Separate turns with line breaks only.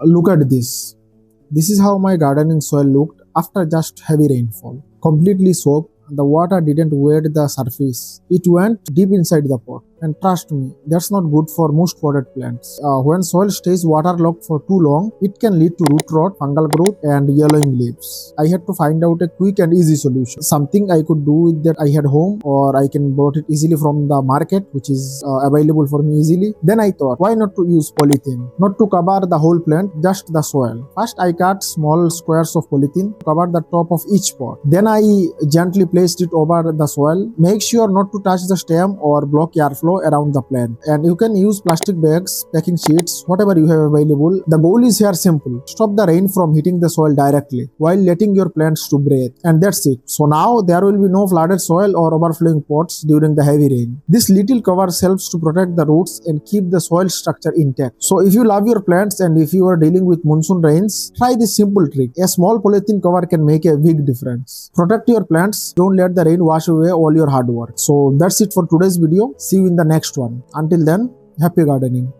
Look at this. This is how my gardening soil looked after just heavy rainfall. Completely soaked, the water didn't wet the surface. It went deep inside the pot. And trust me, that's not good for most potted plants. When soil stays waterlogged for too long, it can lead to root rot, fungal growth, and yellowing leaves. I had to find out a quick and easy solution. Something I could do with that I had home, or I can bought it easily from the market, which is available for me easily. Then I thought, why not to use polythene? Not to cover the whole plant, just the soil. First, I cut small squares of polythene to cover the top of each pot. Then I gently placed it over the soil. Make sure not to touch the stem or block airflow around the plant. And you can use plastic bags, packing sheets, whatever you have available. The goal is here simple: stop the rain from hitting the soil directly while letting your plants to breathe. And that's it. So now there will be no flooded soil or overflowing pots during the heavy rain. This little cover helps to protect the roots and keep the soil structure intact. So if you love your plants and if you are dealing with monsoon rains, try this simple trick. A small polythene cover can make a big difference. Protect your plants. Don't let the rain wash away all your hard work. So that's it for today's video. See you in the next one. Until then, happy gardening.